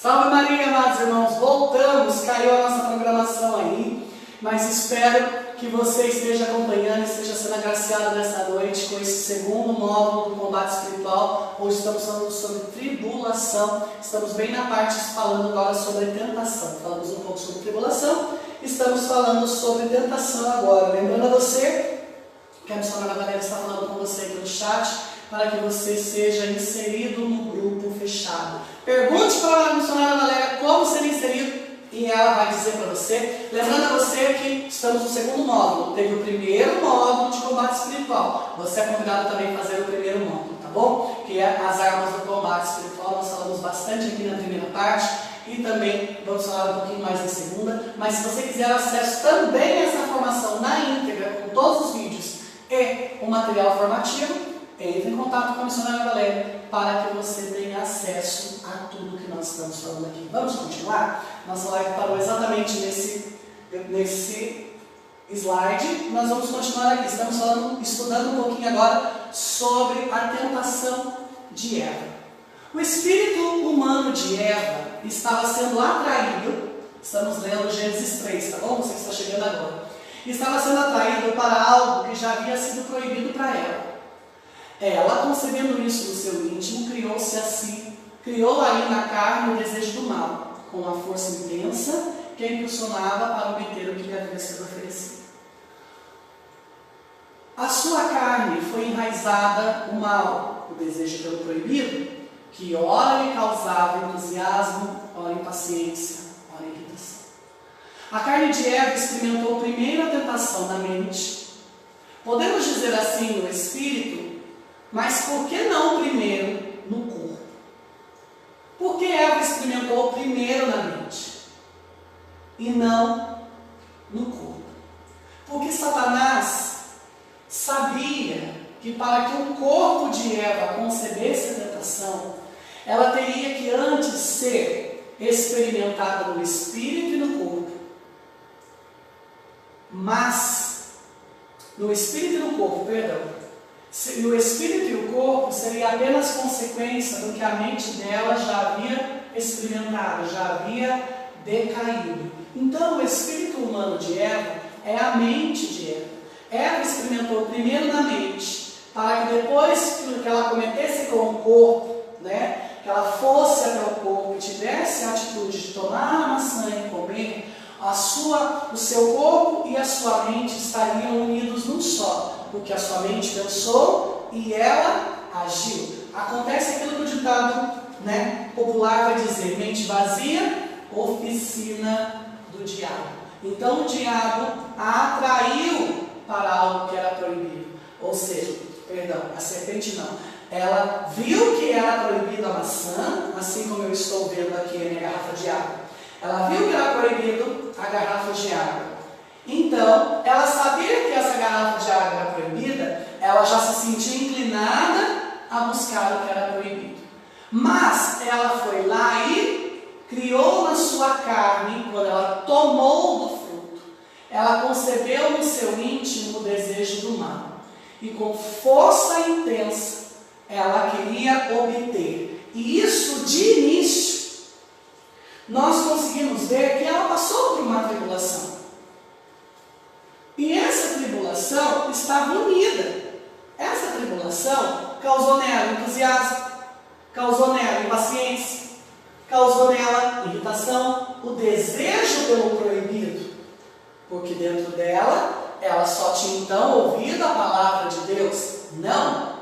Salve Maria, amados irmãos, voltamos, caiu a nossa programação aí, mas espero que você esteja acompanhando, esteja sendo agraciado nessa noite com esse segundo módulo do combate espiritual. Hoje estamos falando sobre tribulação, estamos bem na parte falando agora sobre tentação. Falamos um pouco sobre tribulação, estamos falando sobre tentação agora. Lembrando a você que a missionária Valéria está falando com você aqui no chat, para que você seja inserido no grupo fechado. Pergunte para a missionária Valéria como ser inserido e ela vai dizer para você. Lembrando a você que estamos no segundo módulo. Teve o primeiro módulo de combate espiritual. Você é convidado também a fazer o primeiro módulo, tá bom? Que é as armas do combate espiritual. Nós falamos bastante aqui na primeira parte e também vamos falar um pouquinho mais na segunda. Mas se você quiser acesso também a essa formação na íntegra, com todos os vídeos e o material formativo, entre em contato com a missionária Valéria para que você tenha acesso a tudo que nós estamos falando aqui. Vamos continuar? Nossa live parou exatamente nesse slide. Nós vamos continuar aqui. Estamos estudando um pouquinho agora sobre a tentação de Eva. O espírito humano de Eva estava sendo atraído, estamos lendo Gênesis 3, tá bom? Você que está chegando agora. Estava sendo atraído para algo que já havia sido proibido para ela. Ela, concebendo isso no seu íntimo, criou aí na carne o desejo do mal, com uma força intensa que a impulsionava para obter o que lhe havia sido oferecido. A sua carne foi enraizada o mal, o desejo pelo proibido, que ora lhe causava entusiasmo, ora impaciência, ora irritação. A carne de Eva experimentou primeiro a tentação na mente, podemos dizer assim no espírito, mas por que não primeiro no corpo? Por que Eva experimentou primeiro na mente e não no corpo? Porque Satanás sabia que para que o corpo de Eva concebesse a tentação, ela teria que antes ser experimentada no espírito e no corpo. Mas, no espírito e no corpo, perdão. O espírito e o corpo seria apenas consequência do que a mente dela já havia experimentado, já havia decaído. Então, o espírito humano de Eva é a mente de Eva. Eva experimentou primeiro na mente, para que depois que ela cometesse com o corpo, que ela fosse até o corpo e tivesse a atitude de tomar a maçã e comer, o seu corpo e a sua mente estariam unidos num só. Porque a sua mente pensou e ela agiu. Acontece aquilo que o ditado popular vai dizer: mente vazia, oficina do diabo. Então o diabo a atraiu para algo que era proibido. Ou seja, a serpente não. Ela viu que era proibido a maçã, assim como eu estou vendo aqui a minha garrafa de água. Ela viu que era proibido a garrafa de água. Então, ela sabia que essa garrafa de água era proibida, ela já se sentia inclinada a buscar o que era proibido. Mas ela foi lá e criou na sua carne, quando ela tomou do fruto, ela concebeu no seu íntimo o desejo do mal. E com força intensa, ela queria obter. E isso de início, nós conseguimos ver que ela passou por uma tribulação. E essa tribulação estava unida. Essa tribulação causou nela entusiasmo, causou nela impaciência, causou nela irritação, o desejo pelo proibido. Porque dentro dela, ela só tinha então ouvido a palavra de Deus. Não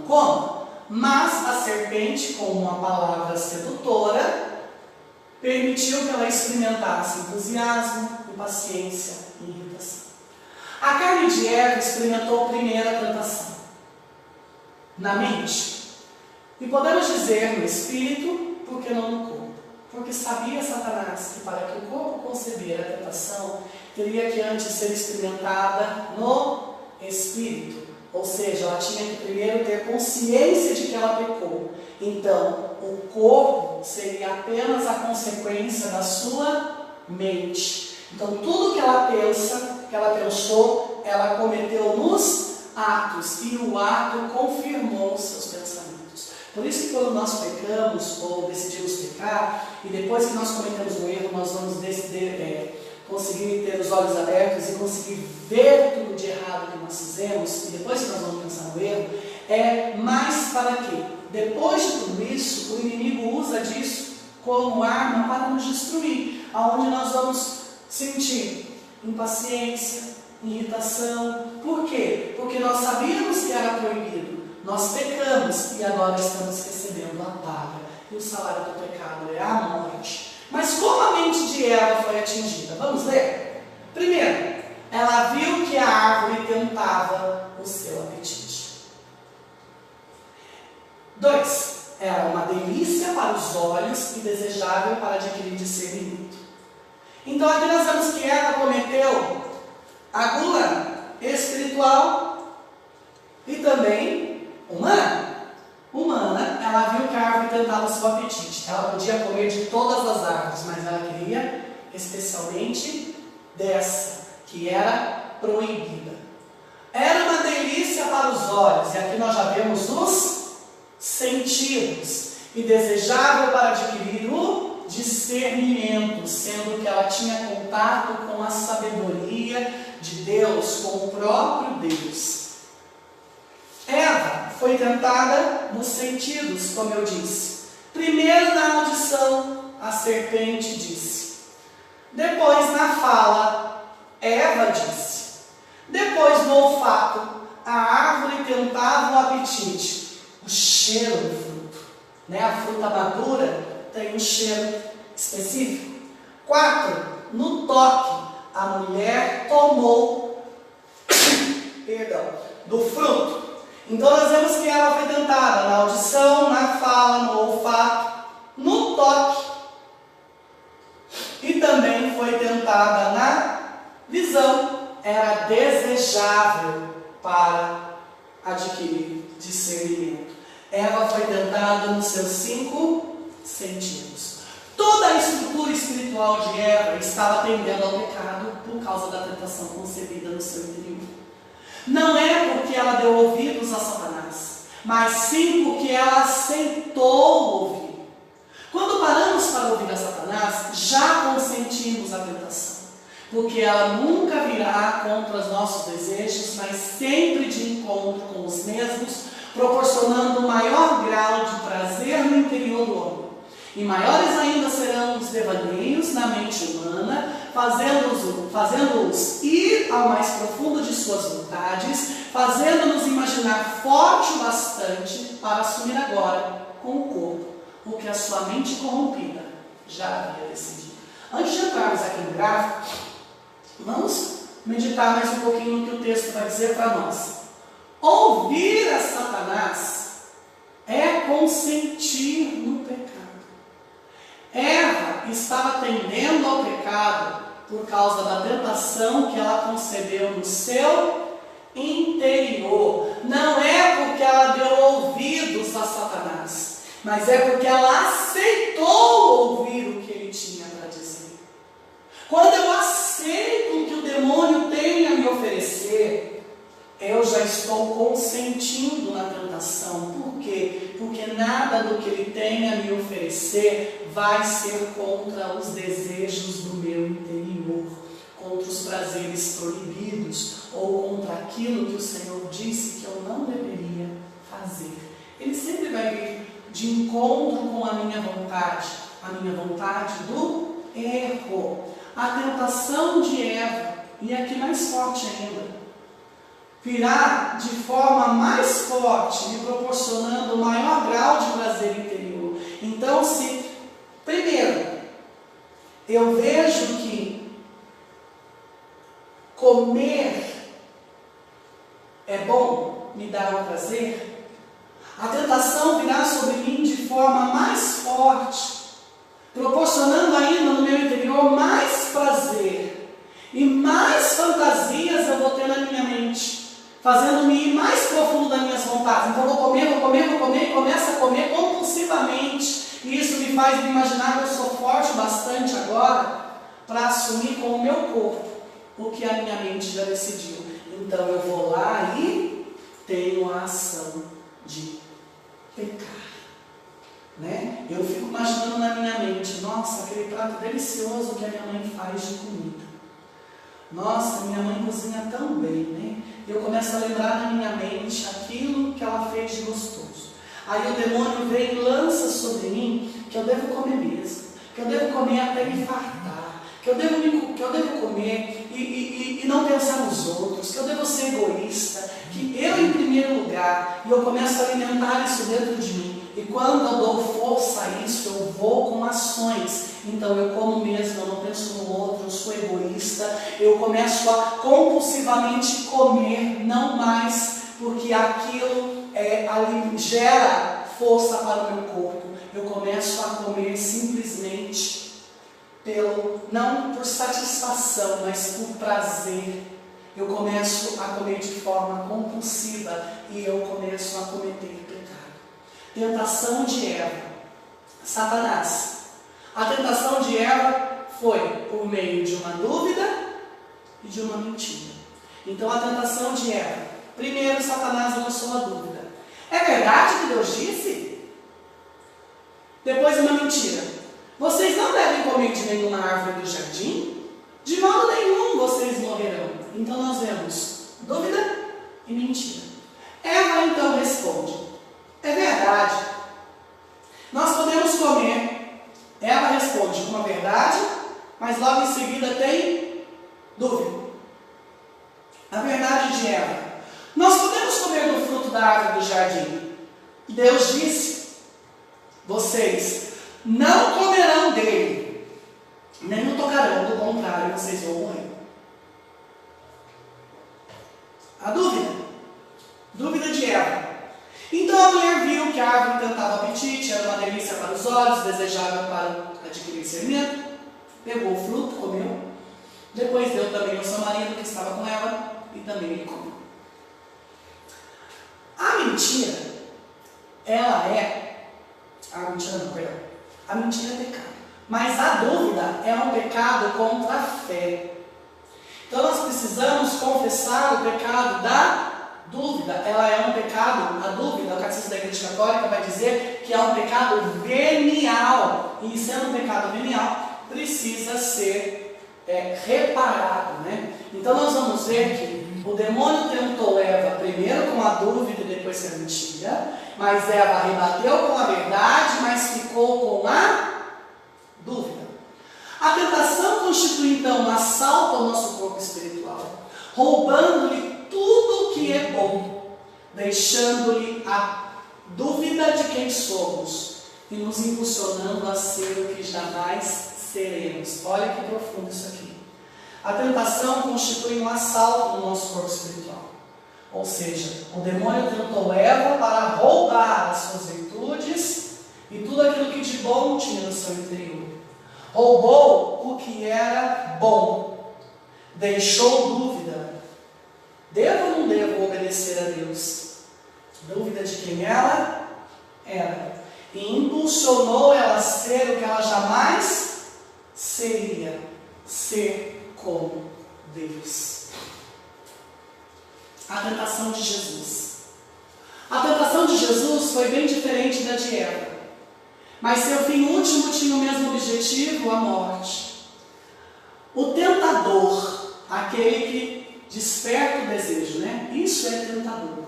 coma. Mas a serpente, com uma palavra sedutora, permitiu que ela experimentasse entusiasmo, impaciência e irritação. A carne de Eva experimentou primeiro a tentação na mente. E podemos dizer no espírito, por que não no corpo? Porque sabia Satanás que para que o corpo conceber a tentação, teria que antes ser experimentada no espírito. Ou seja, ela tinha que primeiro ter consciência de que ela pecou. Então, o corpo seria apenas a consequência da sua mente. Então, tudo que ela pensou, ela cometeu nos atos, e o ato confirmou os seus pensamentos. Por isso que quando nós pecamos, ou decidimos pecar, pecar, e depois que nós cometemos um erro, nós vamos conseguir ter os olhos abertos e conseguir ver tudo de errado que nós fizemos, e depois que nós vamos pensar no erro, é mais para quê? Depois de tudo isso, o inimigo usa disso como arma para nos destruir, aonde nós vamos sentir impaciência, irritação. Por quê? Porque nós sabíamos que era proibido, nós pecamos e agora estamos recebendo a paga. E o salário do pecado é a morte. Mas como a mente de Eva foi atingida? Vamos ler? Primeiro, ela viu que a árvore tentava o seu apetite. 2. Era uma delícia para os olhos e desejável para adquirir discernimento. Então aqui nós vemos que Eva cometeu a gula espiritual e também humana. Ela viu que a árvore tentava o seu apetite. Ela podia comer de todas as árvores, mas ela queria especialmente dessa, que era proibida. Era uma delícia para os olhos, e aqui nós já vemos os sentidos, e desejável para adquirir o discernimento, sendo que ela tinha contato com a sabedoria de Deus, com o próprio Deus. Eva foi tentada nos sentidos, como eu disse. Primeiro na audição, a serpente disse. Depois na fala, Eva disse. Depois no olfato, a árvore tentava o apetite. O cheiro do fruto. A fruta madura tem um cheiro específico. 4. No toque, a mulher tomou do fruto. Então nós vemos que ela foi tentada na audição, na fala, no olfato, no toque. E também foi tentada na visão. Era desejável para adquirir discernimento. Ela foi tentada nos seus 5 sentidos. Toda a estrutura espiritual de Eva estava tendendo ao pecado por causa da tentação concebida no seu interior. Não é porque ela deu ouvidos a Satanás, mas sim porque ela aceitou ouvir. Quando paramos para ouvir a Satanás, já consentimos a tentação, porque ela nunca virá contra os nossos desejos, mas sempre de encontro com os mesmos, proporcionando um maior grau de prazer no interior do homem. E maiores ainda serão os devaneios na mente humana, fazendo-os ir ao mais profundo de suas vontades, fazendo-nos imaginar forte o bastante para assumir agora, com o corpo, o que a sua mente corrompida já havia decidido. Antes de entrarmos aqui no gráfico, vamos meditar mais um pouquinho no que o texto vai dizer para nós. Ouvir a Satanás é consentir no pecado. Eva estava tendendo ao pecado por causa da tentação que ela concebeu no seu interior. Não é porque ela deu ouvidos a Satanás, mas é porque ela aceitou ouvir o que ele tinha para dizer. Quando eu aceito o que o demônio tem a me oferecer, eu já estou consentindo na tentação. Por quê? Porque nada do que ele tem a me oferecer vai ser contra os desejos do meu interior, contra os prazeres proibidos, ou contra aquilo que o Senhor disse que eu não deveria fazer. Ele sempre vai vir de encontro com a minha vontade do erro. A tentação de Eva, e aqui mais forte ainda, virá de forma mais forte, me proporcionando o maior grau de prazer interior. Então, se primeiro eu vejo que comer é bom, me dá um prazer, a tentação virá sobre mim de forma mais forte, proporcionando ainda no meu interior mais prazer e mais fantasias eu vou ter na minha mente, fazendo-me ir mais profundo das minhas vontades. Então vou comer, e começo a comer compulsivamente. E isso me faz me imaginar que eu sou forte bastante agora para assumir com o meu corpo o que a minha mente já decidiu. Então eu vou lá e tenho a ação de pecar. né? Eu fico imaginando na minha mente, nossa, aquele prato delicioso que a minha mãe faz de comida. Nossa, minha mãe cozinha tão bem, né? Eu começo a lembrar na minha mente aquilo que ela fez de gostoso. Aí o demônio vem e lança sobre mim que eu devo comer mesmo, que eu devo comer até me fartar, que eu devo comer e não pensar nos outros, que eu devo ser egoísta, que eu em primeiro lugar, e eu começo a alimentar isso dentro de mim. E quando eu dou força a isso, eu vou com ações. Então eu como mesmo, eu não penso no outro, eu sou egoísta, eu começo a compulsivamente comer, não mais porque aquilo gera força para o meu corpo. Eu começo a comer simplesmente não por satisfação, mas por prazer. Eu começo a comer de forma compulsiva e eu começo a cometer pecado. Tentação de Eva, Satanás. A tentação de Eva foi por meio de uma dúvida e de uma mentira. Então a tentação de Eva, primeiro Satanás lançou a dúvida. É verdade que Deus disse? Depois uma mentira. Vocês não devem comer de nenhuma árvore do jardim? De modo nenhum vocês morrerão. Então nós vemos dúvida e mentira. Eva então responde: é verdade. Nós podemos comer. Ela responde com uma verdade, mas logo em seguida tem dúvida. A verdade de Eva: nós podemos comer do fruto da árvore do jardim. Deus disse: vocês não comerão dele, nem o tocarão, do contrário, vocês vão morrer. A dúvida de Eva. Então a mulher viu que a árvore encantava o apetite, era uma delícia para os olhos, desejável para adquirir discernimento. Pegou o fruto, comeu. Depois deu também ao seu marido que estava com ela e também ele comeu. A mentira, a mentira é pecado. Mas a dúvida é um pecado contra a fé. Então nós precisamos confessar o pecado da dúvida. Ela é um pecado, a dúvida, o Catecismo da Igreja Católica vai dizer que é um pecado venial. E sendo um pecado venial, precisa ser reparado, né? Então nós vamos ver que o demônio tentou Eva primeiro com a dúvida e depois com a mentira, mas Eva rebateu com a verdade, mas ficou com a dúvida. A tentação constitui então um assalto ao nosso corpo espiritual, roubando-lhe tudo o que é bom, deixando-lhe a dúvida de quem somos e nos impulsionando a ser o que jamais seremos. Olha que profundo isso aqui. A tentação constitui um assalto no nosso corpo espiritual. Ou seja, o demônio tentou Eva para roubar as suas virtudes e tudo aquilo que de bom tinha no seu interior. Roubou o que era bom, deixou dúvida. Devo ou não devo obedecer a Deus? Dúvida de quem ela era. E impulsionou ela a ser o que ela jamais seria, ser como Deus. A tentação de Jesus. A tentação de Jesus foi bem diferente da de Eva. Mas seu fim último tinha o mesmo objetivo, a morte. O tentador, aquele que desperta o desejo, né? Isso é tentador.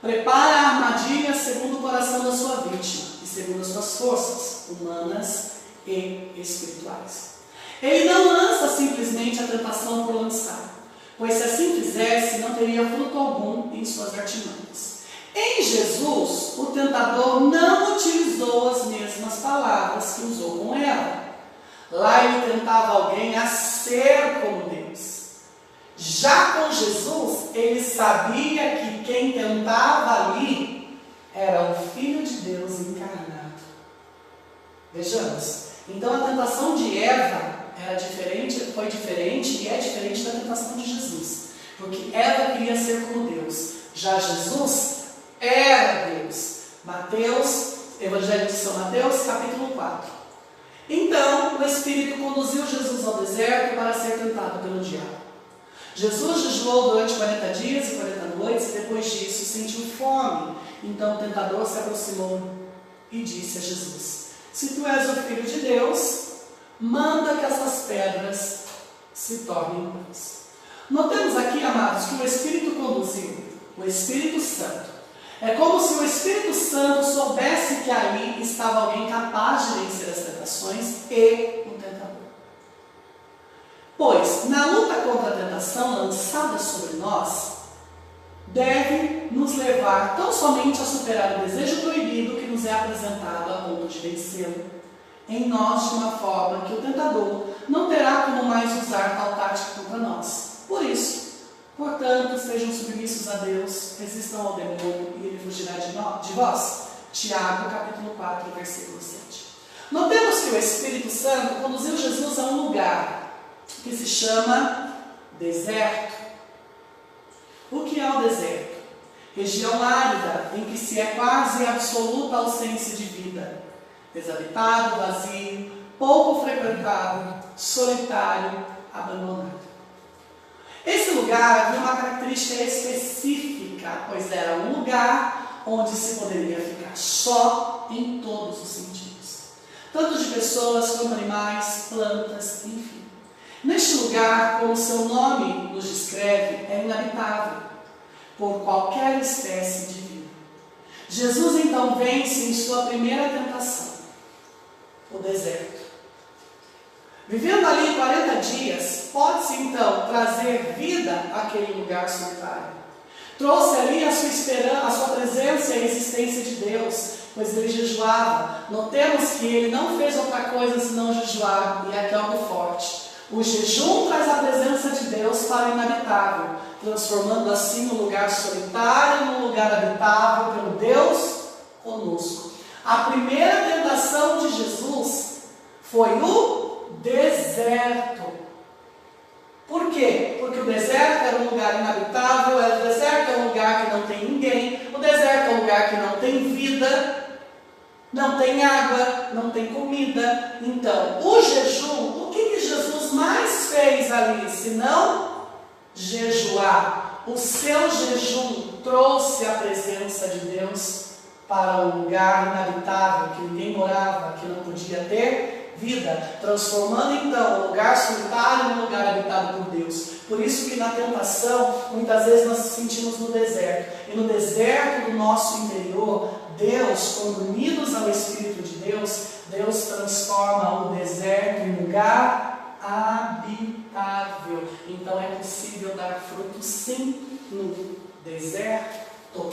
Prepara a armadilha segundo o coração da sua vítima e segundo as suas forças humanas e espirituais. Ele não lança simplesmente a tentação por lançar, pois se assim fizesse, não teria fruto algum em suas artimanhas. Em Jesus, o tentador não utilizou as mesmas palavras que usou com ela. Lá ele tentava alguém a ser como Deus. Já com Jesus, ele sabia que quem tentava ali era o Filho de Deus encarnado. Vejamos. Então a tentação de Eva foi diferente e é diferente da tentação de Jesus. Porque Eva queria ser como Deus. Já Jesus era Deus. Evangelho de São Mateus, capítulo 4. Então, o Espírito conduziu Jesus ao deserto para ser tentado pelo diabo. Jesus jejuou durante 40 dias e 40 noites, e depois disso sentiu fome. Então o tentador se aproximou e disse a Jesus: se tu és o Filho de Deus, manda que essas pedras se tornem pães. Notemos aqui, amados, que o Espírito conduziu, o Espírito Santo. É como se o Espírito Santo soubesse que ali estava alguém capaz de vencer as tentações e o tentador. Pois, na luta contra a tentação lançada sobre nós, deve nos levar tão somente a superar o desejo proibido que nos é apresentado a ponto de vencê-lo em nós de uma forma que o tentador não terá como mais usar tal tática contra nós. Por isso, portanto, sejam submissos a Deus, resistam ao demônio e ele fugirá de vós. Tiago, capítulo 4, versículo 7. Notemos que o Espírito Santo conduziu Jesus a um lugar que se chama deserto. O que é o deserto? Região árida, em que se é quase absoluta ausência de vida. Desabitado, vazio, pouco frequentado, solitário, abandonado. Esse lugar havia uma característica específica, pois era um lugar onde se poderia ficar só em todos os sentidos. Tanto de pessoas quanto animais, plantas, enfim. Neste lugar, como seu nome nos descreve, é inabitável por qualquer espécie de vida. Jesus então vence em sua primeira tentação, o deserto. Vivendo ali 40 dias, pode-se então trazer vida àquele lugar solitário. Trouxe ali a sua esperança, a sua presença e a existência de Deus, pois ele jejuava. Notemos que ele não fez outra coisa senão jejuar, e aqui é algo forte. O jejum traz a presença de Deus para o inabitável, transformando assim o lugar solitário num lugar habitável pelo Deus conosco. A primeira tentação de Jesus foi o deserto. Por quê? Porque o deserto era um lugar inabitável, o deserto é um lugar que não tem ninguém, o deserto é um lugar que não tem vida, não tem água, não tem comida. Então, o jejum, o que Jesus mais fez ali, senão jejuar? O seu jejum trouxe a presença de Deus para um lugar inabitável, que ninguém morava, que não podia ter vida, transformando então o lugar solitário num lugar habitado por Deus. Por isso que na tentação, muitas vezes nós nos sentimos no deserto. E no deserto do nosso interior, Deus, quando unidos ao Espírito de Deus, Deus transforma o deserto em lugar habitável. Então é possível dar fruto sim no deserto.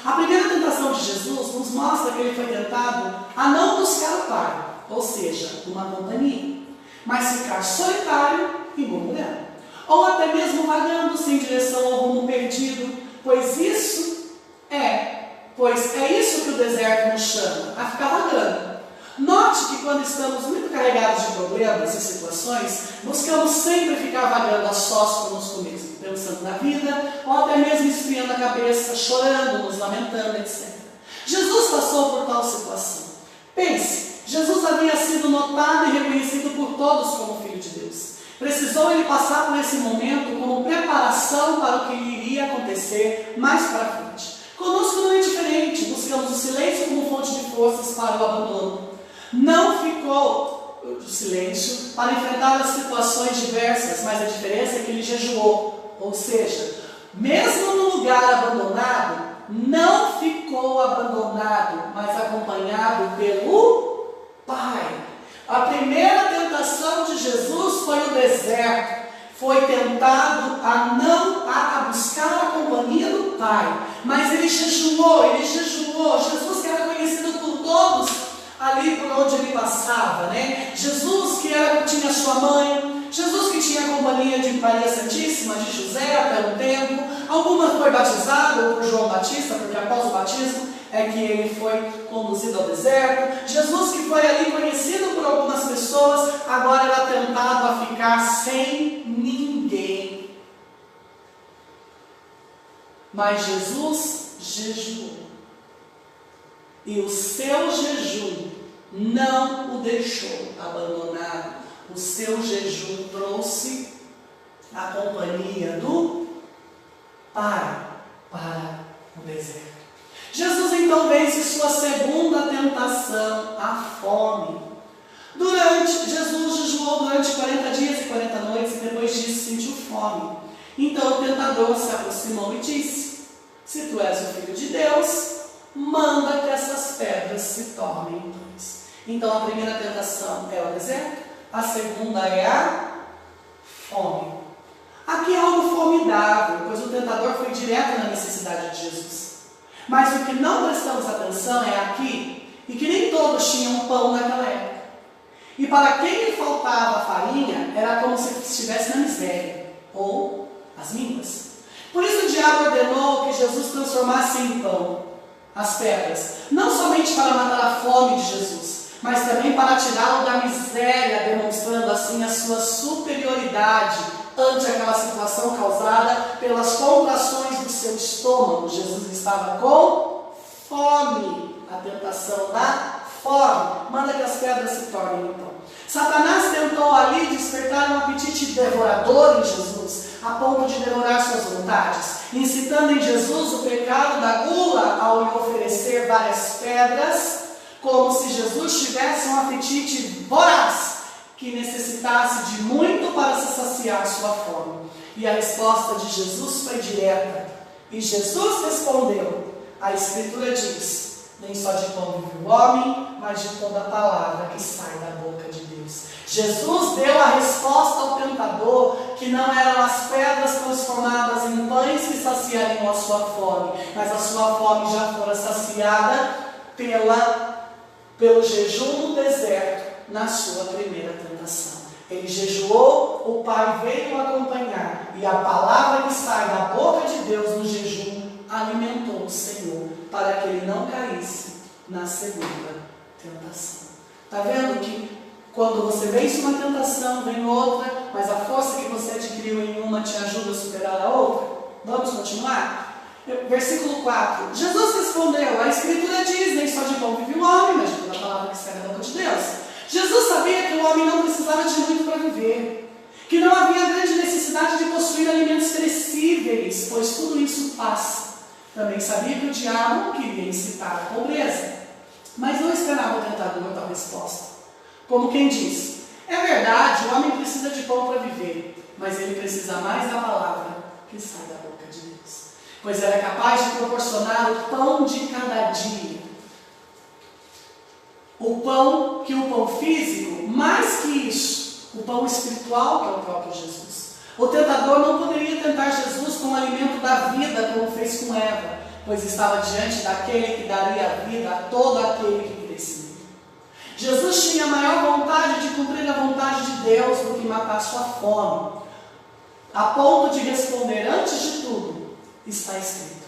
A primeira tentação de Jesus nos mostra que ele foi tentado a não buscar o Pai, ou seja, uma companhia, mas ficar solitário e murmurando, ou até mesmo vagando sem direção ao rumo perdido, pois é isso que o deserto nos chama, a ficar vagando. Note que quando estamos muito carregados de problemas e situações, buscamos sempre ficar vagando a sós conosco mesmo, pensando na vida, ou até mesmo esfriando a cabeça, chorando, nos lamentando, etc. Jesus passou por tal situação. Pense, Jesus havia sido notado e reconhecido por todos como Filho de Deus. Precisou ele passar por esse momento como preparação para o que iria acontecer mais para frente. Conosco não é diferente, buscamos o silêncio como fonte de forças para o abandono. Não ficou o silêncio para enfrentar as situações diversas, mas a diferença é que ele jejuou. Ou seja, mesmo no lugar abandonado, não ficou abandonado, mas acompanhado pelo Pai. A primeira tentação de Jesus foi o deserto. Foi tentado a buscar a companhia do Pai. Mas ele jejuou. Jesus que era conhecido por todos ali por onde ele passava, né? Jesus que tinha sua mãe, Jesus que tinha a companhia de Maria Santíssima, de José até um tempo. Algumas foi batizado por João Batista, porque após o batismo é que ele foi conduzido ao deserto. Jesus que foi ali conhecido por algumas pessoas, agora era tentado a ficar sem ninguém. Mas Jesus jejuou. E o seu jejum não o deixou abandonado. O seu jejum trouxe a companhia do Pai para o deserto. Jesus então vence sua segunda tentação, a fome. Jesus jejuou durante 40 dias e 40 noites e depois disso sentiu fome. Então o tentador se aproximou e disse: se tu és o Filho de Deus, manda que essas pedras se tornem pães. Então a primeira tentação é o deserto, a segunda é a fome. Aqui é algo formidável, pois o tentador foi direto na necessidade de Jesus. Mas o que não prestamos atenção é aqui, e que nem todos tinham pão naquela época. E para quem lhe faltava farinha, era como se estivesse na miséria, ou as mínimas. Por isso o diabo ordenou que Jesus transformasse em pão as pedras, não somente para matar a fome de Jesus, mas também para tirá-lo da miséria, demonstrando assim a sua superioridade ante aquela situação causada pelas contrações do seu estômago. Jesus estava com fome, a tentação da fome. Manda que as pedras se tornem pão. Satanás tentou ali despertar um apetite devorador em Jesus, a ponto de devorar suas vontades, incitando em Jesus o pecado da gula ao lhe oferecer várias pedras, como se Jesus tivesse um apetite voraz, que necessitasse de muito para se saciar sua fome. E a resposta de Jesus foi direta. E Jesus respondeu: a Escritura diz, nem só de pão vive o homem, mas de toda a palavra que sai da boca de Deus. Jesus deu a resposta ao tentador, que não eram as pedras transformadas em pães que saciariam a sua fome, mas a sua fome já fora saciada pelo jejum no deserto, na sua primeira tentação. Ele jejuou, o Pai veio acompanhar, e a palavra que sai da boca de Deus no jejum alimentou o Senhor, para que ele não caísse na segunda tentação. Está vendo que quando você vence uma tentação, vem outra, mas a força que você adquiriu em uma te ajuda a superar a outra? Vamos continuar? Versículo 4. Jesus respondeu: a Escritura diz, nem só de pão vive o homem, mas de toda a palavra que sai da boca de Deus. Jesus sabia que o homem não precisava de muito para viver, que não havia grande necessidade de possuir alimentos perecíveis, pois tudo isso passa. Também sabia que o diabo queria incitar a pobreza, mas não esperava o tentador tal resposta. Como quem diz: é verdade, o homem precisa de pão para viver, mas ele precisa mais da palavra que sai da boca de Deus, pois ela é capaz de proporcionar o pão de cada dia. O pão físico, mais que isso, o pão espiritual, que é o próprio Jesus. O tentador não poderia tentar Jesus com o alimento da vida, como fez com Eva, pois estava diante daquele que daria a vida a todo aquele que crescia. Jesus tinha maior vontade de cumprir a vontade de Deus do que matar sua fome, a ponto de responder: antes de tudo, está escrito.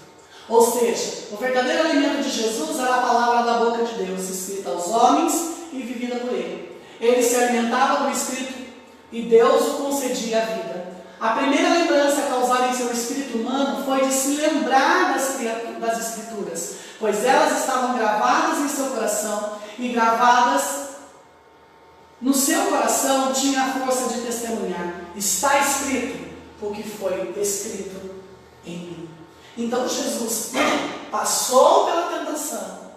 Ou seja, o verdadeiro alimento de Jesus era a palavra da boca de Deus, escrita aos homens e vivida por ele. Ele se alimentava do Espírito e Deus o concedia a vida. A primeira lembrança causada em seu espírito humano foi de se lembrar das Escrituras, pois elas estavam gravadas em seu coração, e gravadas no seu coração tinha a força de testemunhar: está escrito, porque foi escrito em mim. Então Jesus passou pela tentação.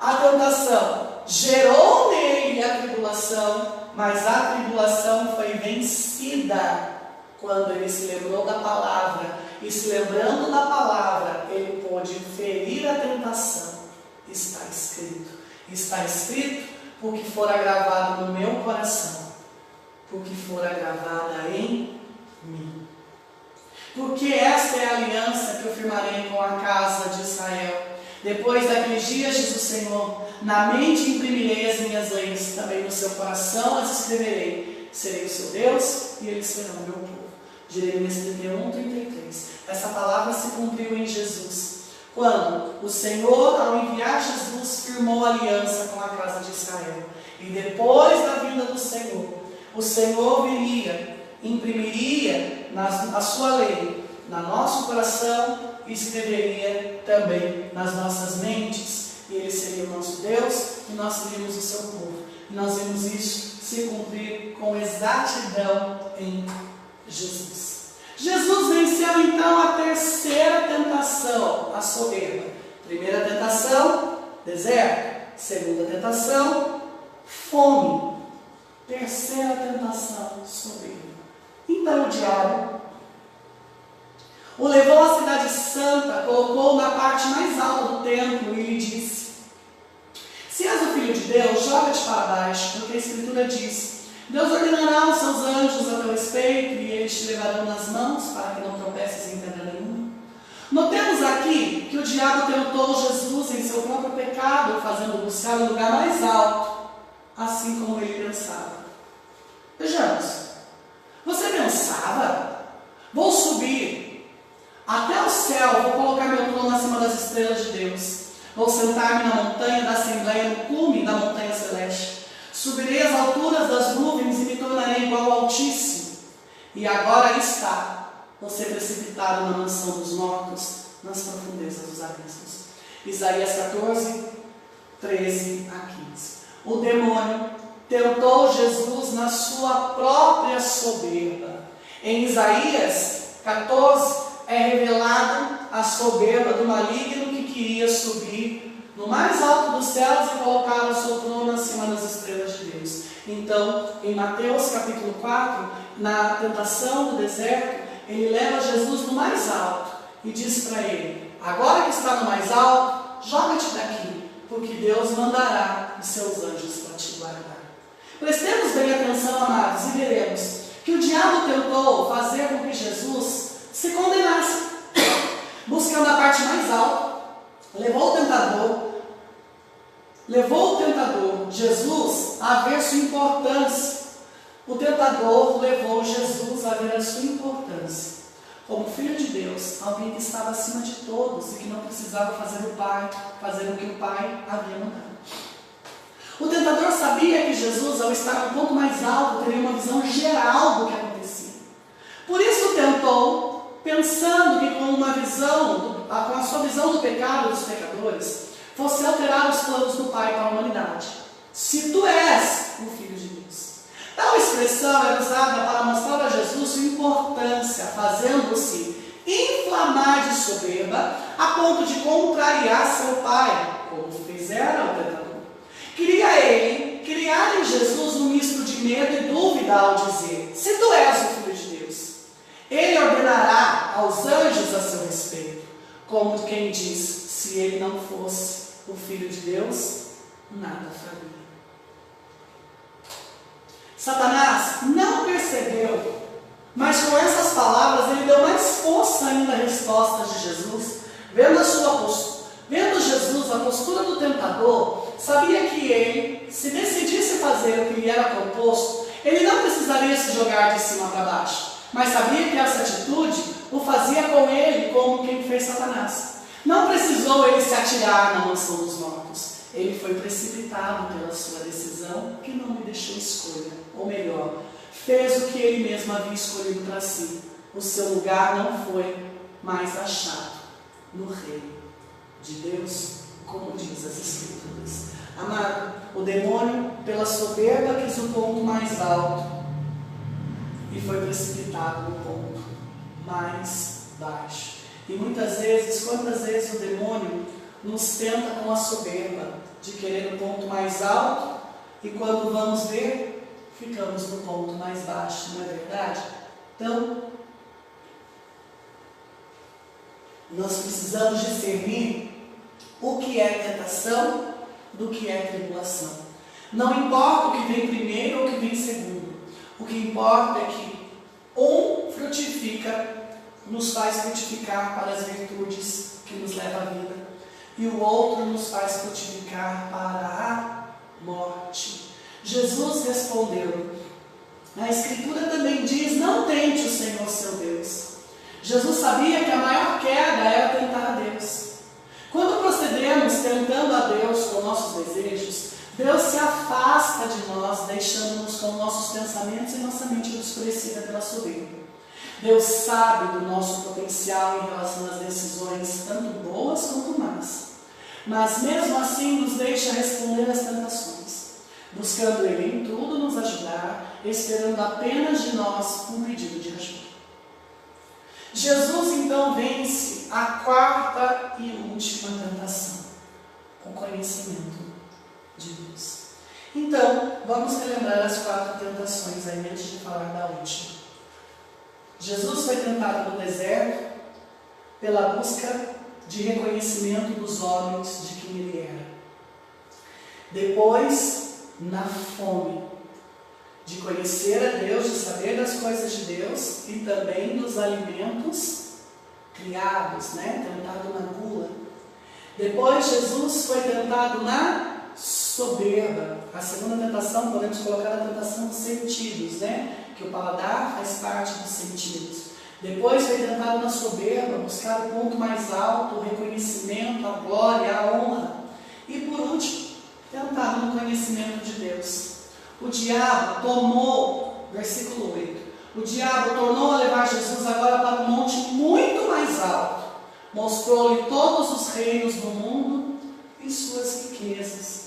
A tentação gerou nele a tribulação, mas a tribulação foi vencida quando ele se lembrou da palavra. E se lembrando da palavra, ele pôde ferir a tentação. Está escrito, porque fora gravado no meu coração, porque fora gravada em mim. Porque esta é a aliança que eu firmarei com a casa de Israel. Depois daqueles dias, diz o Senhor, na mente imprimirei as minhas leis, também no seu coração as escreverei. Serei o seu Deus e eles serão o meu povo. Jeremias 31, 33. Essa palavra se cumpriu em Jesus, quando o Senhor, ao enviar Jesus, firmou aliança com a casa de Israel. E depois da vinda do Senhor, o Senhor viria, imprimiria a sua lei no nosso coração e escreveria também nas nossas mentes. E ele seria o nosso Deus e nós seríamos o seu povo. E nós vemos isso se cumprir com exatidão em Jesus. Jesus venceu então a terceira tentação, a soberba. Primeira tentação, deserto. Segunda tentação, fome. Terceira tentação, soberba. Então o diabo o levou à cidade santa, colocou na parte mais alta do templo e lhe disse: se és o filho de Deus, joga-te para baixo, porque a Escritura diz: Deus ordenará aos seus anjos a teu respeito, e eles te levarão nas mãos, para que não tropeces em pedra nenhuma. Notemos aqui que o diabo tentou Jesus em seu próprio pecado, fazendo buscar um lugar mais alto, assim como ele pensava. Vejamos, você pensava: vou subir até o céu, vou colocar meu trono acima das estrelas de Deus, vou sentar-me na montanha da Assembleia, no cume da montanha celeste, subirei às alturas das nuvens e me tornarei igual ao Altíssimo. E agora está você precipitado na mansão dos mortos, nas profundezas dos abismos. Isaías 14, 13 a 15. O demônio tentou Jesus na sua própria soberba. Em Isaías 14 é revelada a soberba do maligno que queria subir no mais alto dos céus e colocar o seu trono acima das estrelas de Deus. Então, em Mateus capítulo 4, na tentação do deserto, ele leva Jesus no mais alto e diz para ele: agora que está no mais alto, joga-te daqui, porque Deus mandará os seus anjos para te guardar. Prestemos bem atenção, amados, e veremos que o diabo tentou fazer com que Jesus se condenasse, buscando a parte mais alta. Levou o tentador Jesus a ver sua importância. O tentador levou Jesus a ver a sua importância como filho de Deus, alguém que estava acima de todos e que não precisava fazer o que o Pai havia mandado. O tentador sabia que Jesus, ao estar no ponto mais alto, teria uma visão geral do que acontecia. Por isso tentou, pensando que com a sua visão do pecado dos pecadores, fosse alterar os planos do Pai para a humanidade. Se tu és o Filho de Deus. Tal expressão era usada para mostrar a Jesus sua importância, fazendo-se inflamar de soberba, a ponto de contrariar seu Pai, como fizera o tentador. Queria ele criar em Jesus um misto de medo e dúvida ao dizer: se tu és o Filho de Deus, ele ordenará aos anjos a seu respeito, como quem diz: se ele não fosse o Filho de Deus, nada faria. Satanás não percebeu, mas com essas palavras ele deu mais força ainda à resposta de Jesus. Vendo Jesus a postura do tentador, sabia que ele, se decidisse fazer o que lhe era proposto, ele não precisaria se jogar de cima para baixo, mas sabia que essa atitude o fazia com ele como quem fez Satanás. Não precisou ele se atirar na mansão dos mortos. Ele foi precipitado pela sua decisão, que não lhe deixou escolha. Ou melhor, fez o que ele mesmo havia escolhido para si. O seu lugar não foi mais achado no reino de Deus, como diz as Escrituras. Amado, o demônio, pela soberba, quis o ponto mais alto e foi precipitado no ponto mais baixo. E muitas vezes, quantas vezes o demônio nos tenta com a soberba de querer o ponto mais alto e quando vamos ver, ficamos no ponto mais baixo, não é verdade? Então, nós precisamos discernir o que é tentação do que é tribulação. Não importa o que vem primeiro ou o que vem segundo. O que importa é que um frutifica, nos faz frutificar para as virtudes que nos levam à vida, e o outro nos faz frutificar para a morte. Jesus respondeu. A Escritura também diz: não tente o Senhor seu Deus. Jesus sabia que a maior queda era tentar a Deus. Quando procedemos tentando a Deus com nossos desejos, Deus se afasta de nós, deixando-nos com nossos pensamentos e nossa mente obscurecida pela soberba. Deus sabe do nosso potencial em relação às decisões, tanto boas quanto más. Mas mesmo assim nos deixa responder às tentações, buscando Ele em tudo nos ajudar, esperando apenas de nós um pedido de ajuda. Jesus então vence a quarta e última tentação, o conhecimento de Deus. Então, vamos relembrar as 4 tentações aí antes de falar da última. Jesus foi tentado no deserto pela busca de reconhecimento dos homens de quem ele era. Depois, na fome de conhecer a Deus, de saber das coisas de Deus e também dos alimentos criados, tentado na gula. Depois, Jesus foi tentado na soberba. A segunda tentação, podemos colocar a tentação dos sentidos, que o paladar faz parte dos sentidos. Depois foi tentado na soberba, buscar o ponto mais alto, o reconhecimento, a glória, a honra. E por último, tentado no conhecimento de Deus. O diabo tomou, versículo 8, o diabo tornou a levar Jesus agora para um monte muito mais alto. Mostrou-lhe todos os reinos do mundo e suas riquezas.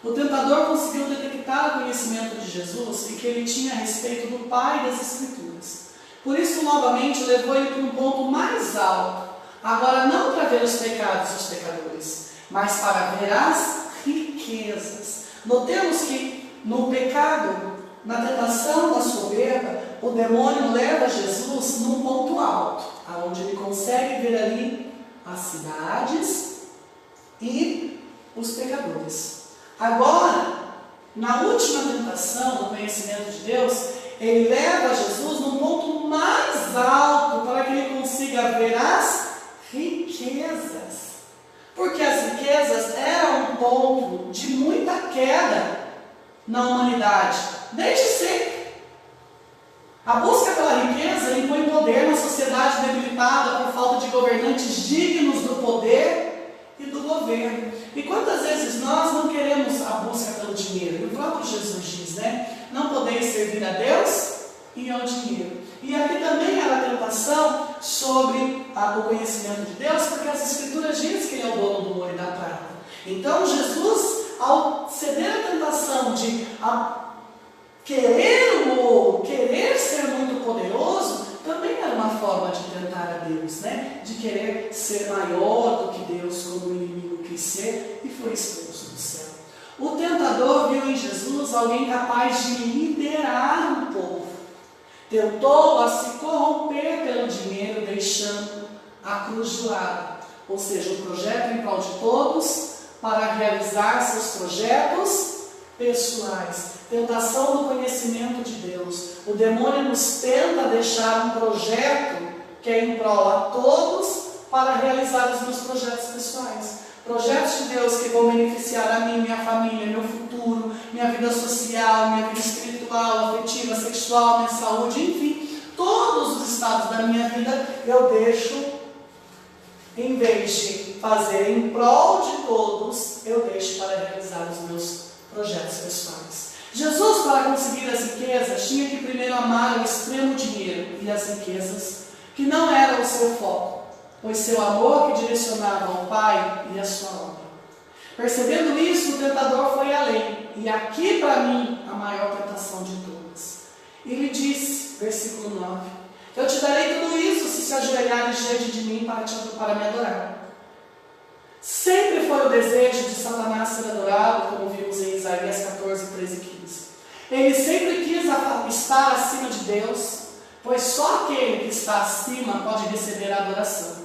O tentador conseguiu detectar o conhecimento de Jesus e que ele tinha a respeito do Pai das Escrituras. Por isso, novamente, levou ele para um ponto mais alto. Agora, não para ver os pecados dos pecadores, mas para ver as riquezas. Notemos que no pecado, na tentação da soberba, o demônio leva Jesus num ponto alto, onde ele consegue ver ali as cidades e os pecadores. Agora, na última tentação do conhecimento de Deus, ele leva Jesus num ponto mais alto para que ele consiga ver as riquezas. Porque as riquezas eram um ponto de muita queda na humanidade, desde sempre. A busca pela riqueza impõe poder na sociedade debilitada por falta de governantes dignos do poder e do governo. E quantas vezes nós não queremos a busca pelo dinheiro? E o próprio Jesus diz, não podeis servir a Deus e ao dinheiro. E aqui também era a tentação sobre o conhecimento de Deus, porque as Escrituras dizem que ele é o dono do ouro e da prata. Então Jesus, ao ceder a tentação de querer o ouro, querer ser muito poderoso, também era uma forma de tentar a Deus, de querer ser maior do que Deus, como o inimigo quis ser, e foi expulso do céu. O tentador viu em Jesus alguém capaz de liderar o povo. Tentou a se corromper pelo dinheiro, deixando a cruz de lado, ou seja, um projeto em prol de todos, para realizar seus projetos pessoais. Tentação do conhecimento de Deus. O demônio nos tenta deixar um projeto que é em prol a todos para realizar os meus projetos pessoais. Projetos de Deus que vão beneficiar a mim, minha família, meu futuro, minha vida social, minha vida espiritual, afetiva, sexual, minha saúde, enfim, todos os estados da minha vida eu deixo, em vez de fazer em prol de todos, eu deixo para realizar os meus projetos pessoais. Jesus, para conseguir as riquezas, tinha que primeiro amar o extremo dinheiro e as riquezas, que não eram o seu foco, pois seu amor que direcionava ao Pai e a sua obra. Percebendo isso, o tentador foi além, e aqui para mim a maior tentação de todas. Ele disse, versículo 9, eu te darei tudo isso se ajoelhares diante de mim para me adorar. Sempre foi o desejo de Satanás ser adorado, como vimos em Isaías 14, 13 e 15. Ele sempre quis estar acima de Deus, pois só aquele que está acima pode receber a adoração.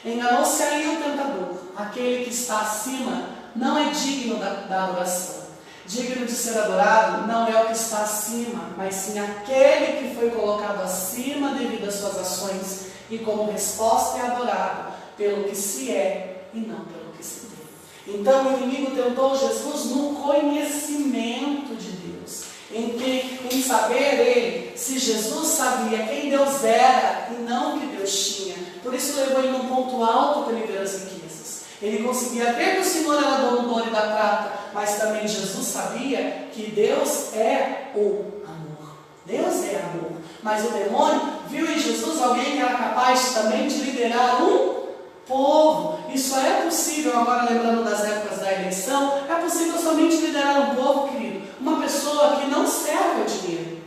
Enganou-se aí o tentador. Aquele que está acima não é digno da adoração. Digno de ser adorado não é o que está acima, mas sim aquele que foi colocado acima devido às suas ações e como resposta é adorado pelo que se é e não pelo que se tem. Então o inimigo tentou Jesus no conhecimento de Deus, em saber ele se Jesus sabia quem Deus era e não o que Deus tinha. Por isso levou ele num ponto alto para ele ver as riquezas. Ele conseguia ver que o Senhor era dono do ouro e da prata, mas também Jesus sabia que Deus é o amor. Deus é amor. Mas o demônio viu em Jesus alguém que era capaz também de liderar um povo. Isso só é possível, agora lembrando das épocas da eleição, é possível somente liderar um povo, querido. Uma pessoa que não serve ao dinheiro,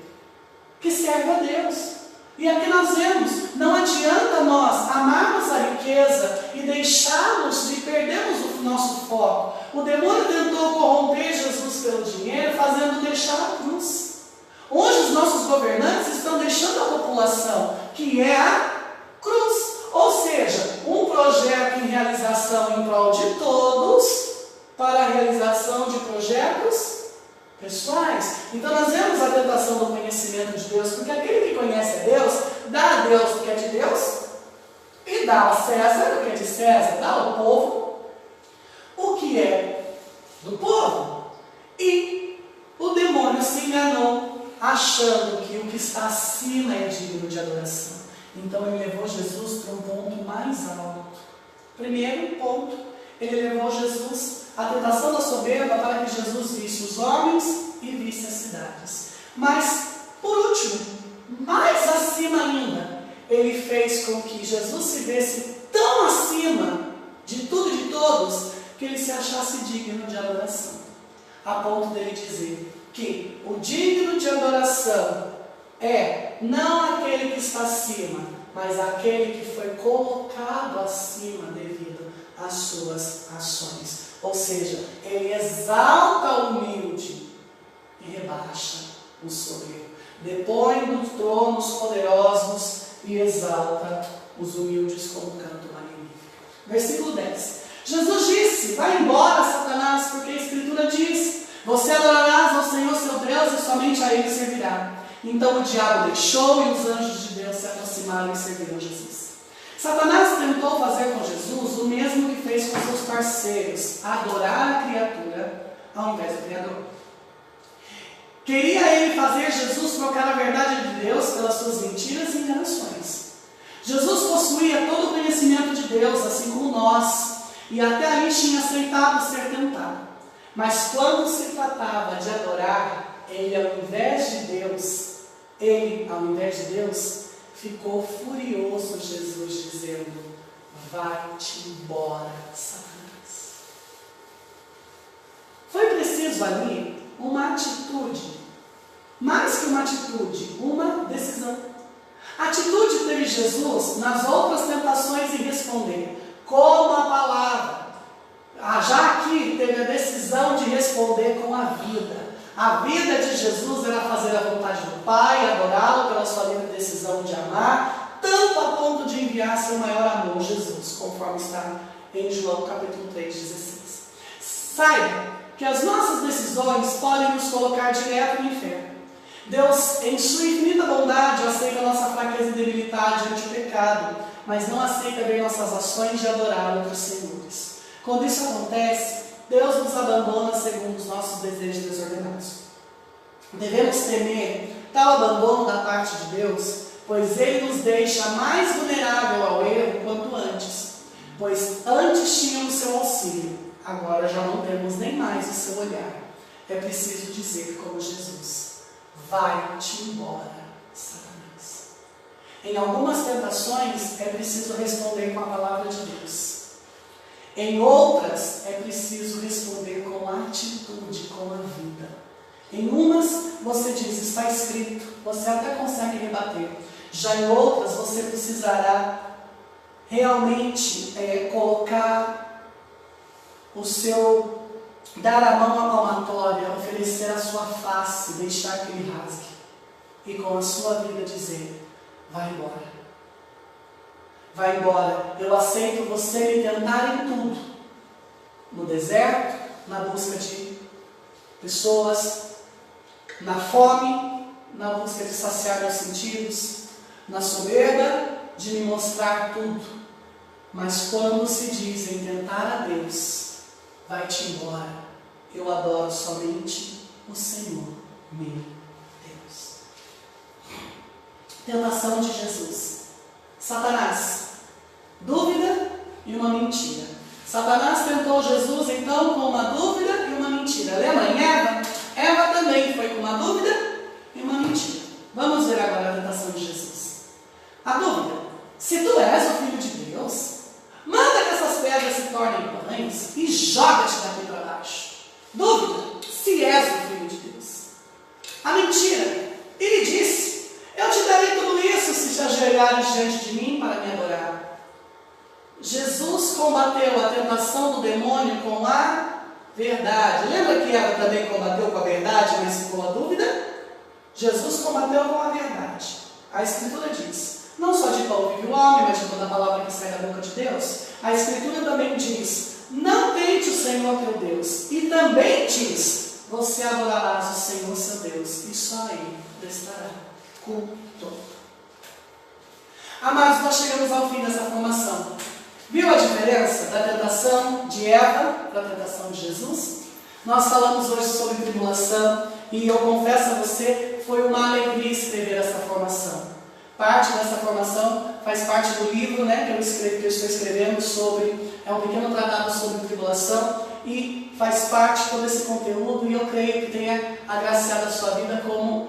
que serve a Deus. E aqui nós vemos, não é adianta nós amarmos a riqueza e deixarmos de perdermos o nosso foco. O demônio tentou corromper Jesus pelo dinheiro, fazendo deixar a cruz. Hoje os nossos governantes estão deixando a população, que é a cruz. Ou seja, um projeto em realização em prol de todos, para a realização de projetos pessoais. Então nós vemos a tentação do conhecimento de Deus, porque aquele que conhece a Deus, dá a Deus o que é de Deus, e dá a César o que é de César, dá ao povo o que é do povo. E o demônio se enganou, achando que o que está acima é digno de adoração. Então ele levou Jesus para um ponto mais alto. Primeiro ponto, ele levou Jesus à tentação da soberba para que Jesus visse os homens e visse as cidades. Mas, por último, mais acima ainda, ele fez com que Jesus se visse tão acima de tudo e de todos, que ele se achasse digno de adoração. A ponto dele dizer que o digno de adoração é não aquele que está acima, mas aquele que foi colocado acima devido às suas ações. Ou seja, ele exalta o humilde e rebaixa o soberbo. Depõe dos tronos poderosos e exalta os humildes com um canto magnífico. Versículo 10. Jesus disse: vai embora, Satanás, porque a Escritura diz: você adorarás ao Senhor seu Deus e somente a Ele servirá. Então o diabo deixou e os anjos de Deus se aproximaram e serviram Jesus. Satanás tentou fazer com Jesus o mesmo que fez com seus parceiros: adorar a criatura ao invés do Criador. Queria ele fazer Jesus trocar a verdade de Deus pelas suas mentiras e enganações. Jesus possuía todo o conhecimento de Deus, assim como nós, e até ali tinha aceitado ser tentado. Mas quando se tratava de adorar, ele ao invés de Deus, ficou furioso Jesus, dizendo: vai-te embora, Satanás. Foi preciso ali uma atitude, mais que uma atitude, uma decisão. A atitude que teve Jesus nas outras tentações em responder, como a palavra. Já aqui teve a decisão de responder com a vida. A vida de Jesus era fazer a vontade do Pai, adorá-lo pela sua livre decisão de amar, tanto a ponto de enviar seu maior amor, Jesus, conforme está em João capítulo 3:16. Saiba que as nossas decisões podem nos colocar direto no inferno. Deus, em sua infinita bondade, aceita a nossa fraqueza e debilidade ante o pecado, mas não aceita ver nossas ações de adorar outros senhores. Quando isso acontece, Deus nos abandona segundo os nossos desejos desordenados. Devemos temer tal abandono da parte de Deus, pois Ele nos deixa mais vulnerável ao erro quanto antes. Pois antes tínhamos seu auxílio, agora já não temos nem mais o seu olhar. É preciso dizer como Jesus: vai-te embora, Satanás. Em algumas tentações é preciso responder com a palavra de Deus. Em outras, é preciso responder com atitude, com a vida. Em umas, você diz: está escrito, você até consegue rebater. Já em outras, você precisará realmente colocar dar a mão à palmatória, oferecer a sua face, deixar que ele rasgue. E com a sua vida dizer: vai embora. Vai embora, eu aceito você me tentar em tudo. No deserto, na busca de pessoas, na fome, na busca de saciar meus sentidos, na soberba de me mostrar tudo. Mas quando se diz em tentar a Deus, vai-te embora, eu adoro somente o Senhor, meu Deus. Tentação de Jesus. Satanás, dúvida e uma mentira. Satanás tentou Jesus então com uma dúvida e uma mentira. Lembra em Eva? Eva também foi com uma dúvida e uma mentira. Vamos ver agora a tentação de Jesus. A dúvida: se tu és o Filho de Deus, manda que essas pedras se tornem pães e joga-te daqui para baixo. Dúvida: se és o Filho de Deus. A mentira: ele disse: eu te darei tudo isso se te ajoelhares diante de mim tentação do demônio com a verdade. Lembra que Eva também combateu com a verdade, mas ficou a dúvida? Jesus combateu com a verdade. A Escritura diz, não só de pão vive o homem, mas de toda a palavra que sai da boca de Deus. A Escritura também diz, não tente o Senhor teu Deus. E também diz, você adorarás o Senhor seu Deus, e só Ele prestará culto. Amados, nós chegamos ao fim dessa formação. Viu a diferença da tentação de Eva para a tentação de Jesus? Nós falamos hoje sobre tribulação e eu confesso a você, foi uma alegria escrever essa formação. Parte dessa formação faz parte do livro, né, que eu estou escrevendo sobre, é um pequeno tratado sobre tribulação e faz parte de todo esse conteúdo e eu creio que tenha agraciado a sua vida como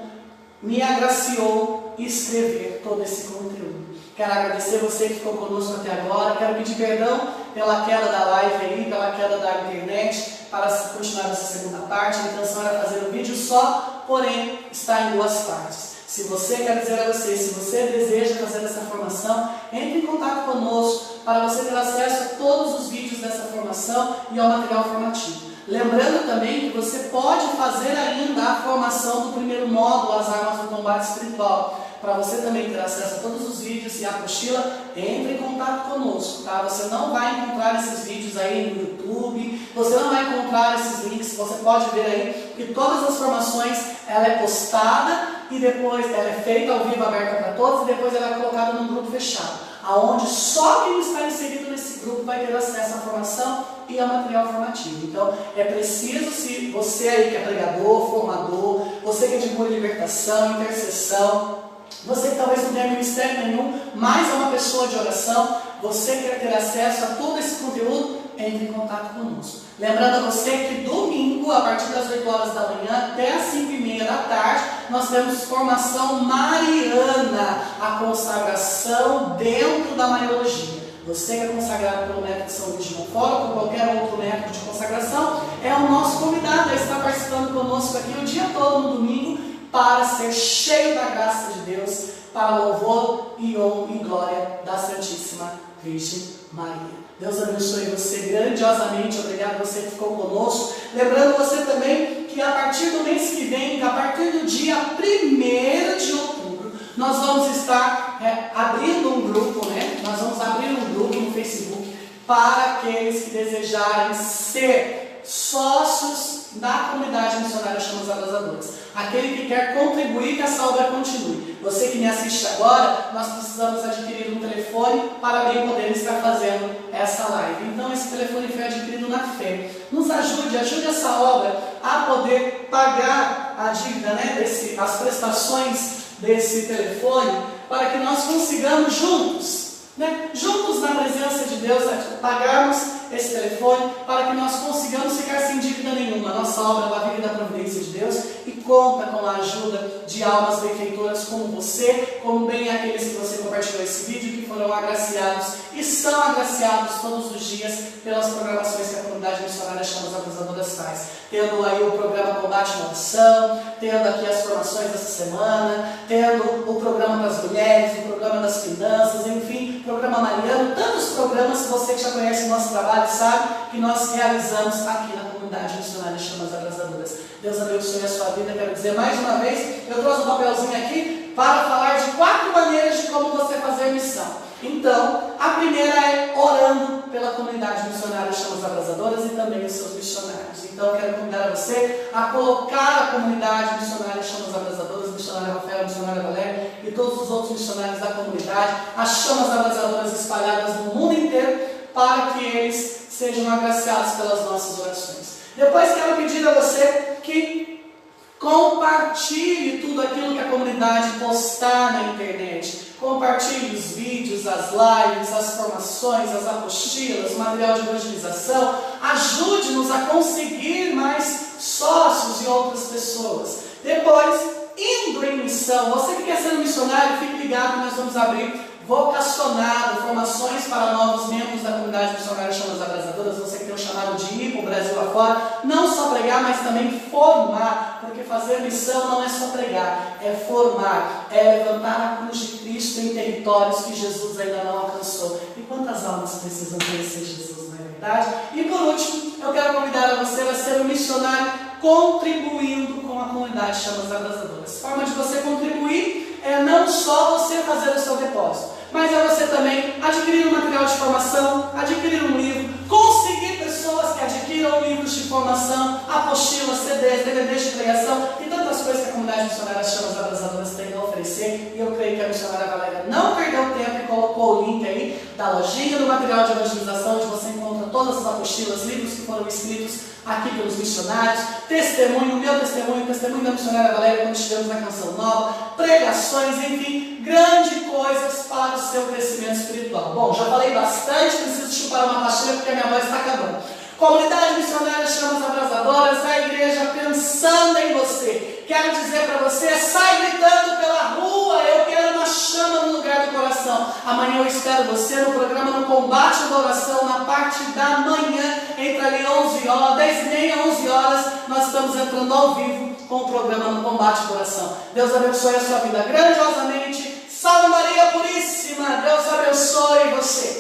me agraciou escrever todo esse conteúdo. Quero agradecer você que ficou conosco até agora. Quero pedir perdão pela queda da live aí, pela queda da internet, para continuar essa segunda parte. A intenção era fazer um vídeo só, porém está em duas partes. Se você, quero dizer a você, se você deseja fazer essa formação, entre em contato conosco para você ter acesso a todos os vídeos dessa formação e ao material formativo. Lembrando também que você pode fazer ainda a formação do primeiro módulo, as armas do combate espiritual. Para você também ter acesso a todos os vídeos e a apostila, entre em contato conosco, tá? Você não vai encontrar esses vídeos aí no YouTube, você não vai encontrar esses links, você pode ver aí que todas as formações, ela é postada e depois ela é feita ao vivo, aberta para todos, e depois ela é colocada num grupo fechado, aonde só quem está inserido nesse grupo vai ter acesso à formação e ao material formativo. Então, é preciso, se você aí que é pregador, formador, você que é de cura e libertação, intercessão, você que talvez não tenha ministério nenhum, mas é uma pessoa de oração, você quer ter acesso a todo esse conteúdo, entre em contato conosco. Lembrando a você que domingo, a partir das 8 horas da manhã até as 5h30 da tarde, nós temos formação mariana, a consagração dentro da Mariologia. Você que é consagrado pelo método de São Luís de Montfort ou por qualquer outro método de consagração, é o nosso convidado a estar participando conosco aqui o dia todo no domingo, para ser cheio da graça de Deus, para louvor e honra e glória da Santíssima Virgem Maria. Deus abençoe você grandiosamente, obrigado a você que ficou conosco. Lembrando você também que a partir do mês que vem, a partir do dia 1º de outubro, nós vamos estar abrindo um grupo, né? Nós vamos abrir um grupo no Facebook para aqueles que desejarem ser sócios da comunidade missionária Chamas Abrasadoras. Aquele que quer contribuir que essa obra continue. Você que me assiste agora, nós precisamos adquirir um telefone para bem poder estar fazendo essa live. Então esse telefone foi adquirido na fé. Nos ajude essa obra a poder pagar a dívida, né, as prestações desse telefone, para que nós consigamos juntos na presença de Deus, pagarmos esse telefone, para que nós consigamos ficar sem dívida nenhuma. Nossa obra, ela vive da providência de Deus e conta com a ajuda de almas benfeitoras como você, como bem aqueles que você compartilhou esse vídeo, que foram agraciados e são agraciados todos os dias pelas programações que a comunidade missionária Chamas Abrasadoras faz. Tendo aí o programa Combate e Oração, tendo aqui as formações dessa semana, tendo o programa das mulheres, o programa das finanças, enfim, programa mariano, tantos programas que você que já conhece o nosso trabalho sabe que nós realizamos aqui na comunidade missionária Chamas Abrasadoras. Deus abençoe a sua vida. Quero dizer mais uma vez, eu trouxe um papelzinho aqui para falar de 4 maneiras de como você fazer missão. Então, a primeira é orando pela comunidade missionária Chamas Abrasadoras e também os seus missionários. Então, eu quero convidar você a colocar a comunidade missionária Chamas Abrasadoras, missionária Rafael, missionária Valéria e todos os outros missionários da comunidade, as Chamas Abrasadoras espalhadas no mundo inteiro, para que eles sejam agraciados pelas nossas orações. Depois quero pedir a você que compartilhe tudo aquilo que a comunidade postar na internet. Compartilhe os vídeos, as lives, as formações, as apostilas, o material de evangelização. Ajude-nos a conseguir mais sócios e outras pessoas. Depois, indo em missão, você que quer ser um missionário, fique ligado que nós vamos abrir vocacionado, formações para novos membros da comunidade missionária Chamas Abrasadoras, você que tem o chamado de ir para o Brasil afora, não só pregar, mas também formar, porque fazer missão não é só pregar, é formar, é levantar a cruz de Cristo em territórios que Jesus ainda não alcançou. E quantas almas precisam conhecer Jesus, não é verdade? E por último, eu quero convidar a você a ser um missionário contribuindo com a comunidade Chamas Abrasadoras. Forma de você contribuir é não só você fazer o seu depósito, mas é você também adquirir um material de formação, adquirir um livro, conseguir pessoas que adquiram livros de formação, apostilas, CDs, DVDs de pregação e tantas coisas que a comunidade missionária Chamas Abrasadoras tem a oferecer. E eu creio que a missionária Valéria não perdeu tempo e colocou o link aí da lojinha do material de evangelização, onde você encontra todas as apostilas, livros que foram escritos aqui pelos missionários, testemunho, meu testemunho, testemunho da missionária Valéria quando estivemos na Canção Nova, pregações, enfim, grandes coisas para o seu crescimento espiritual. Bom, já falei bastante, preciso chupar uma pastilha porque a minha voz está acabando. Comunidade missionária Chamas Abrasadoras, a igreja pensando em você. Quero dizer para você, sai gritando pela rua, eu quero uma chama no lugar do coração. Amanhã eu espero você no programa No Combate da Oração, na parte da manhã, entre ali 11 horas, 10h30, 11 horas, nós estamos entrando ao vivo com o programa No Combate da Oração. Deus abençoe a sua vida grandiosamente. Salve Maria Puríssima, Deus abençoe você.